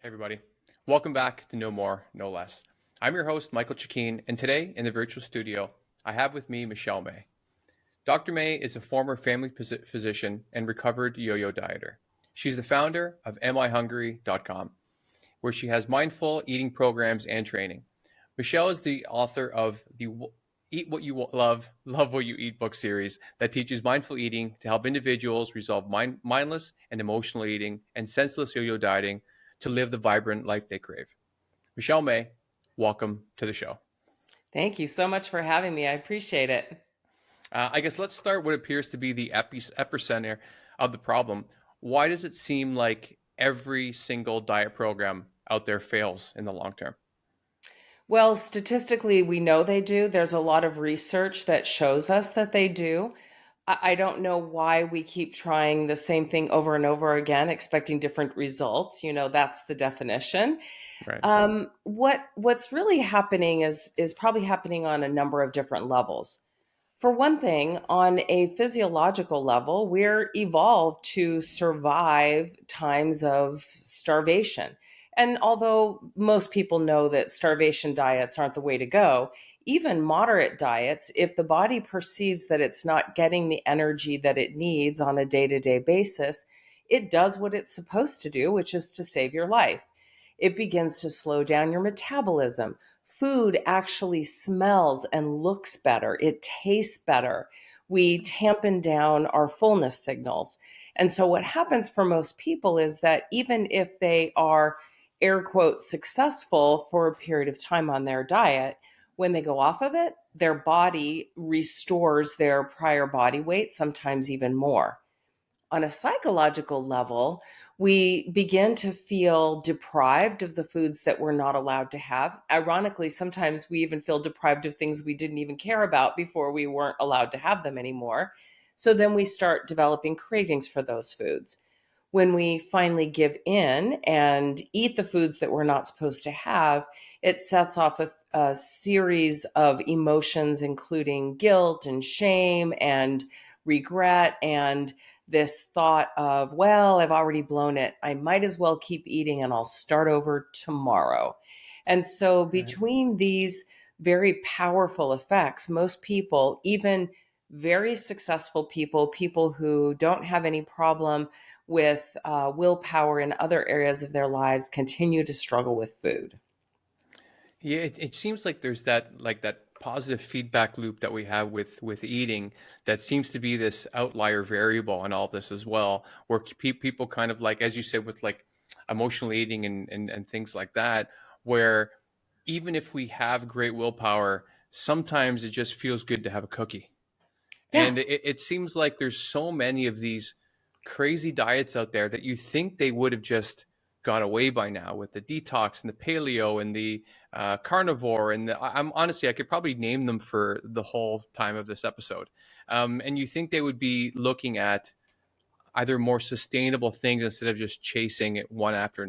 Everybody. Welcome back to No More, No Less. I'm your host, Michael Chikeen, and today in the virtual studio, I have with me Michelle May. Dr. May is a former family physician and recovered yo-yo dieter. She's the founder of amihungry.com, where she has mindful eating programs and training. Michelle is the author of the Eat What You Love, Love What You Eat book series that teaches mindful eating to help individuals resolve mindless and emotional eating and senseless yo-yo dieting to live the vibrant life they crave. Michelle May, welcome to the show. Thank you so much for having me. I appreciate it. I guess let's start what appears to be the epicenter of the problem. Why does it seem like every single diet program out there fails in the long term? Well, statistically, we know they do. There's a lot of research that shows us that they do. I don't know why we keep trying the same thing over and over again, expecting different results. That's the definition. Right. What's really happening is probably happening on a number of different levels. For one thing, on a physiological level, we're evolved to survive times of starvation. And although most people know that starvation diets aren't the way to go, even moderate diets, if the body perceives that it's not getting the energy that it needs on a day to day basis, it does what it's supposed to do, which is to save your life. It begins to slow down your metabolism. Food actually smells and looks better. It tastes better. We tampen down our fullness signals. And so, what happens for most people is that even if they are air quotes successful for a period of time on their diet, when they go off of it, their body restores their prior body weight, sometimes even more. On a psychological level, we begin to feel deprived of the foods that we're not allowed to have. Ironically, sometimes we even feel deprived of things we didn't even care about before we weren't allowed to have them anymore. So then we start developing cravings for those foods. When we finally give in and eat the foods that we're not supposed to have, it sets off a series of emotions, including guilt and shame and regret and this thought of, well, I've already blown it. I might as well keep eating and I'll start over tomorrow. And so, between these very powerful effects, most people, even very successful people, people who don't have any problem with willpower in other areas of their lives, continue to struggle with food. Yeah, it seems like there's that positive feedback loop that we have with eating that seems to be this outlier variable in all this as well, where people kind of like, as you said, with like emotional eating and things like that, where even if we have great willpower, sometimes it just feels good to have a cookie. Yeah. And it seems like there's so many of these crazy diets out there that you think they would have just gone away by now with the detox and the paleo and the carnivore. And I'm honestly, I could probably name them for the whole time of this episode. And you think they would be looking at either more sustainable things instead of just chasing it one after